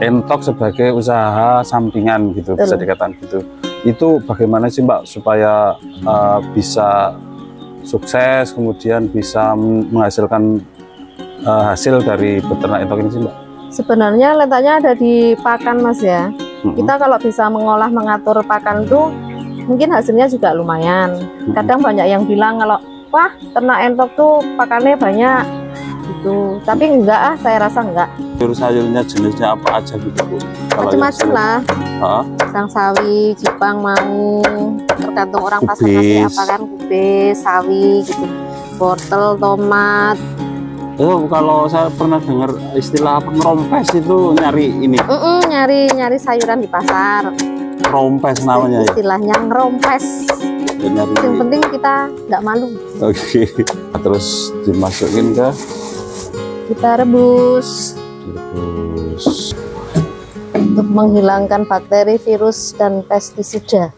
Entok sebagai usaha sampingan gitu, bisa dikatakan gitu. Itu bagaimana sih Mbak supaya bisa sukses, kemudian bisa menghasilkan hasil dari beternak entok ini sih Mbak? Sebenarnya letaknya ada di pakan Mas ya. Kita kalau bisa mengolah mengatur pakan tuh mungkin hasilnya juga lumayan. Kadang banyak yang bilang kalau wah ternak entok tuh pakannya banyak gitu, tapi enggak ah, saya rasa enggak. Sayur-sayurnya jenisnya apa aja gitu Bu? Macam-macam lah. Sang sawi, Jepang, mau tergantung orang pasar kasih apa kan, kubis, sawi gitu, wortel, tomat. Oh, kalau saya pernah dengar istilah apa ngerompes itu nyari ini. Nyari sayuran di pasar. Rompes namanya ya. Istilahnya ngerompes. Yang penting kita nggak malu. Oke. Terus dimasukin ke. Kita rebus. Untuk menghilangkan bakteri, virus, dan pestisida.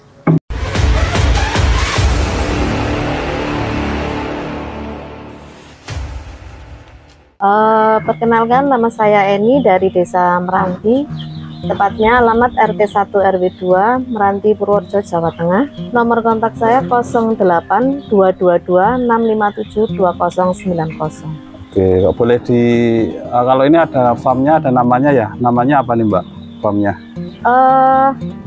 Perkenalkan, nama saya Eni dari Desa Meranti, tepatnya alamat RT 1 RW 2 Meranti, Purworejo, Jawa Tengah. Nomor kontak saya 08 222 657 2090. Oke, boleh kalau ini ada farmnya, ada namanya ya. Namanya apa nih Mbak farmnya?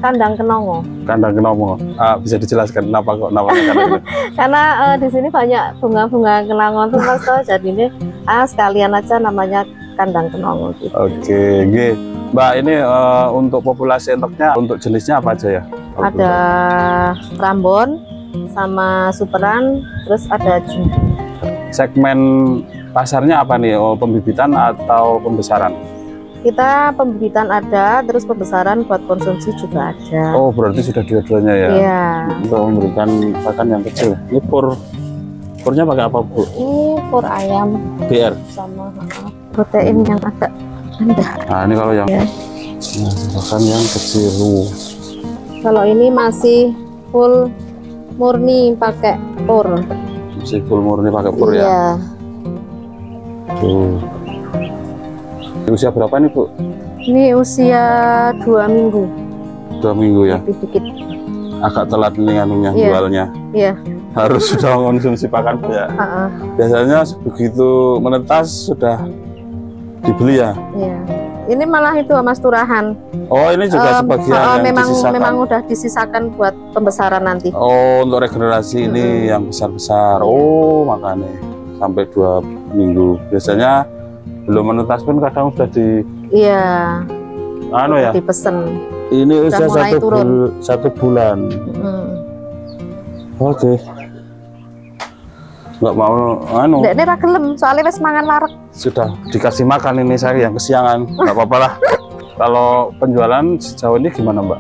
Kandang Kenongo. Kandang Kenongo. Bisa dijelaskan kenapa kok namanya kandang Kenongo? Karena di sini banyak bunga-bunga kenongo tuh Mas, jadi ini sekalian aja namanya Kandang Kenongo gitu. Oke, Mbak, ini untuk populasi entoknya, untuk jenisnya apa aja ya? Ada Rambon sama Superan, terus ada Jumbo. Segmen pasarnya apa nih? Pembibitan atau pembesaran? Kita pembibitan ada, terus pembesaran buat konsumsi juga ada. Oh, berarti sudah dua-duanya ya? Iya. Untuk memberikan pakan yang kecil. Ini purnya pakai apa Bu? Ini pur ayam. BR? Sama protein yang agak rendah. Nah, ini kalau yang pakan yang kecil. Kalau ini masih full murni pakai pur. Masih full murni pakai pur ya? Iya. Tuh. Usia berapa nih Bu? Ini usia 2 minggu. 2 minggu ya? Dikit. Agak telat nih anunya, jualnya. Iya. Harus sudah mengonsumsi pakan ya? Biasanya begitu menetas sudah dibeli ya? Iya. Ini malah itu Mas Turahan. Oh, ini juga sebagian yang disisakan. Memang udah disisakan buat pembesaran nanti. Oh, untuk regenerasi ini yang besar-besar. Oh, makanya sampai 2 minggu. Biasanya belum menetas pun kadang sudah dipesen. Ini usia 1 bulan. Oke. Nggak mau ini ragelem soalnya wis mangan larek. Sudah dikasih makan ini saya yang kesiangan. Nggak apa-apa lah. Kalau penjualan sejauh ini gimana Mbak?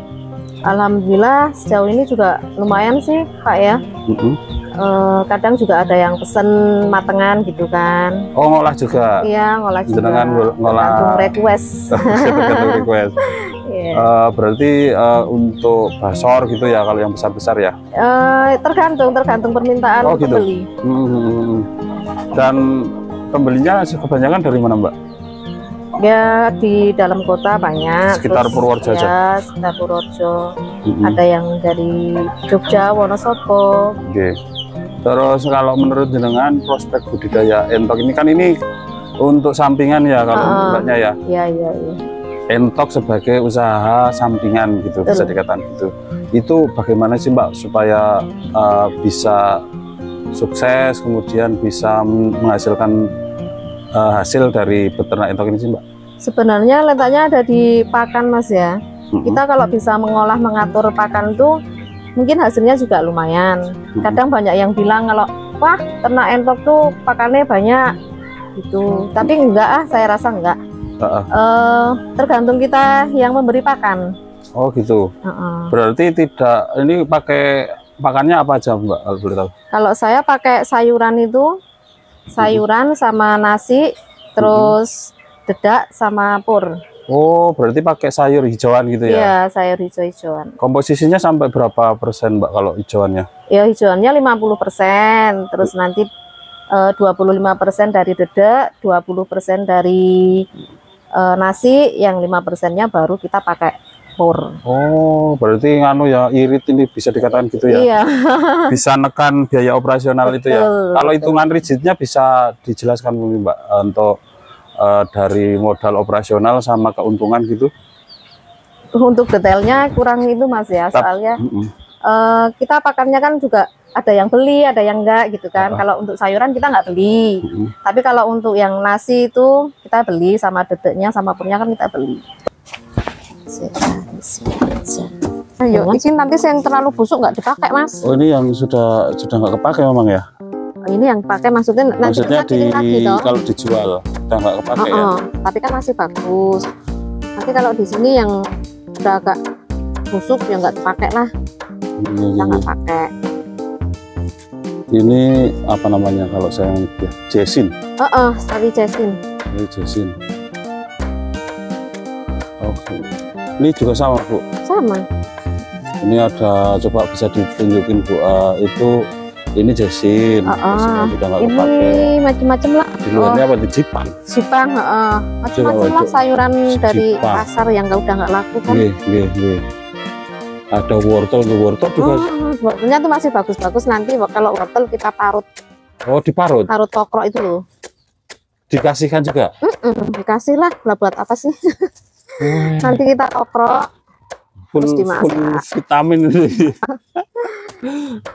Alhamdulillah sejauh ini juga lumayan sih Pak ya. Kadang juga ada yang pesen matengan gitu kan. Oh, ngolah juga? Iya, ngolah juga. Ngolah request. Request. Berarti untuk basor gitu ya kalau yang besar-besar ya? Tergantung permintaan pembeli. Dan pembelinya kebanyakan dari mana Mbak? Ya di dalam kota banyak. Sekitar Purworejo aja? Sekitar Purworejo. Ada yang dari Jogja, Wonosobo. Oke. Terus kalau menurut jenengan prospek budidaya entok ini kan ini untuk sampingan ya kalau Mbaknya ya? Iya. Entok sebagai usaha sampingan gitu, bisa dikatakan gitu. Itu bagaimana sih Mbak supaya bisa sukses, kemudian bisa menghasilkan hasil dari beternak entok ini sih Mbak? Sebenarnya letaknya ada di pakan Mas ya. Kita kalau bisa mengolah mengatur pakan tuh mungkin hasilnya juga lumayan. Kadang banyak yang bilang kalau wah ternak entok tuh pakannya banyak gitu, tapi enggak ah, saya rasa enggak. Tergantung kita yang memberi pakan. Oh gitu. Berarti tidak, ini pakai pakannya apa aja Mbak kalau boleh tahu? Kalau saya pakai sayuran itu, sayuran sama nasi, terus dedak sama pur. Oh, berarti pakai sayur hijauan gitu ya? Iya, sayur hijau-hijauan. Komposisinya sampai berapa persen Mbak kalau hijauannya? Ya hijauannya 50%, terus nanti 25% dari dedak, 20% dari nasi, yang 5%-nya baru kita pakai pur. Oh, berarti nganu ya, irit ini bisa dikatakan gitu ya? Iya. Bisa nekan biaya operasional. Betul, itu ya. Kalau betul. hitungan rigidnya bisa dijelaskan mungkin Mbak untuk dari modal operasional sama keuntungan gitu? Untuk detailnya kurang itu Mas ya, soalnya kita pakannya kan juga ada yang beli, ada yang enggak gitu kan. Kalau untuk sayuran kita nggak beli, tapi kalau untuk yang nasi itu kita beli, sama dedeknya sama purnya kan kita beli. Ayo, ini nanti yang terlalu busuk nggak dipakai Mas. Oh, ini yang sudah nggak kepakai memang ya? Ini yang pakai maksudnya lagi, kalau dijual udah nggak kepakai ya? Tapi kan masih bagus. Nanti kalau di sini yang udah agak busuk ya nggak dipakai lah. Kita nggak pakai. Ini apa namanya kalau saya jesin? Sawi jesin. Ini jesin. Oke. Ini juga sama Bu? Sama. Ini ada, coba bisa ditunjukin Bu, itu ini jesin. Ini macam-macam lah. Di luarnya apa? Di Jipang? Jipang, macam-macam lah sayuran dari pasar yang udah nggak laku kan. Iya. Ada wortel juga. Wortelnya tuh masih bagus-bagus, nanti kalau wortel kita parut. Oh, diparut? Parut tokrok itu loh. Dikasihkan juga? Dikasih lah buat apa sih? Nanti kita tokrok terus dimasak. Full vitamin ini.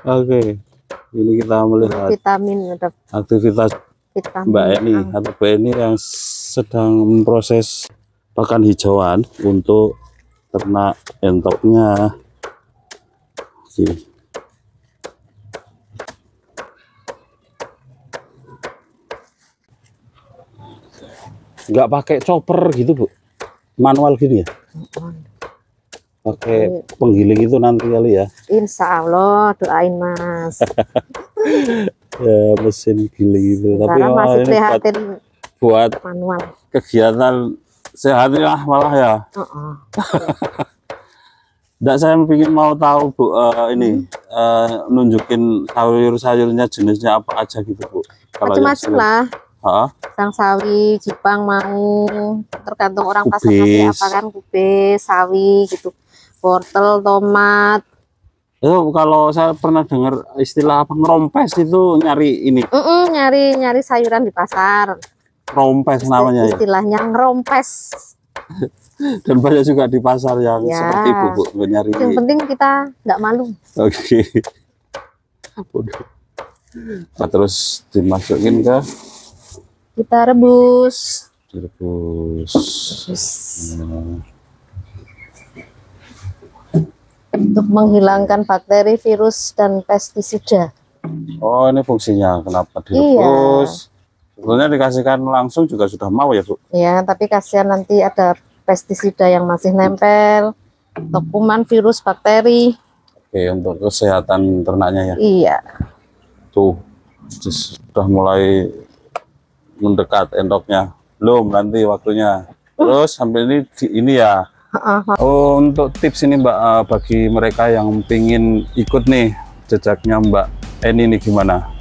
Oke. Ini kita melihat vitamin, aktivitas vitamin. Mbak Eni atau Mbak Eni yang sedang memproses pakan hijauan untuk ternak entoknya. Nggak pakai chopper gitu Bu, manual gitu ya? Pakai penggiling itu nanti kali ya? Insya Allah, doain Mas. Ya, mesin giling itu. Tapi masih prihatin buat manual kegiatan sehat ya malah ya. Nggak, saya mau tahu Bu, ini nunjukin sayur-sayurnya jenisnya apa aja gitu Bu. Macam-macam lah. Sang sawi, Jipang mau, tergantung orang pasar ngasih apa kan, kubis, sawi gitu, wortel, tomat. Itu kalau saya pernah dengar istilah apa, ngerompes itu nyari ini. Nyari sayuran di pasar. Rompes namanya ya. Istilahnya ngerompes. Dan banyak juga di pasar yang seperti itu Bu, nyari. Yang penting kita nggak malu. Oke. Nah, terus dimasukin ke, kita rebus. Untuk menghilangkan bakteri, virus, dan pestisida. Oh, ini fungsinya kenapa direbus? Sebetulnya dikasihkan langsung juga sudah mau ya Bu? Ya, tapi kasihan nanti ada pestisida yang masih nempel, kuman, virus, bakteri. Oke, untuk kesehatan ternaknya ya? Iya. Tuh, sudah mulai mendekat endoknya. Belum, nanti waktunya. Terus sampai ini ya. Oh, untuk tips ini Mbak, bagi mereka yang pingin ikut nih jejaknya Mbak Eni, ini gimana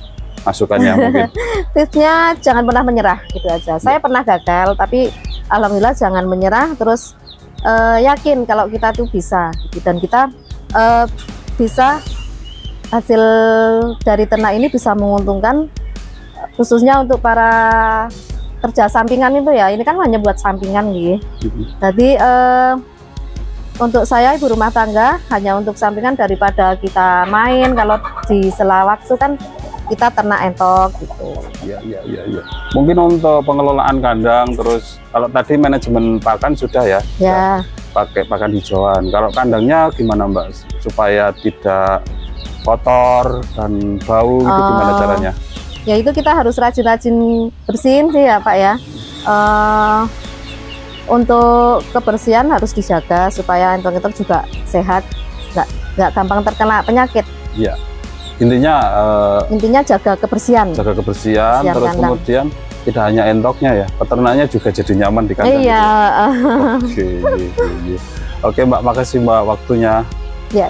masukannya mungkin? Tipsnya jangan pernah menyerah gitu aja. Saya pernah gagal, tapi alhamdulillah jangan menyerah, terus yakin kalau kita tuh bisa, dan kita bisa hasil dari ternak ini bisa menguntungkan, khususnya untuk para kerja sampingan itu ya. Ini kan hanya buat sampingan gitu. Jadi untuk saya ibu rumah tangga hanya untuk sampingan, daripada kita main kalau di sela waktu kan kita ternak entok gitu. Iya. Mungkin untuk pengelolaan kandang, terus kalau tadi manajemen pakan sudah ya. Ya. Pakai pakan hijauan. Kalau kandangnya gimana Mbak supaya tidak kotor dan bau itu gimana caranya? Ya itu kita harus rajin-rajin bersihin sih ya Pak ya. Untuk kebersihan harus dijaga supaya entok-entok juga sehat, nggak gampang terkena penyakit. Iya. Intinya jaga kebersihan. Terus kandang. Kemudian tidak hanya entoknya ya, peternaknya juga jadi nyaman di kandang. Iya. Oke, Mbak, makasih Mbak waktunya. Ya.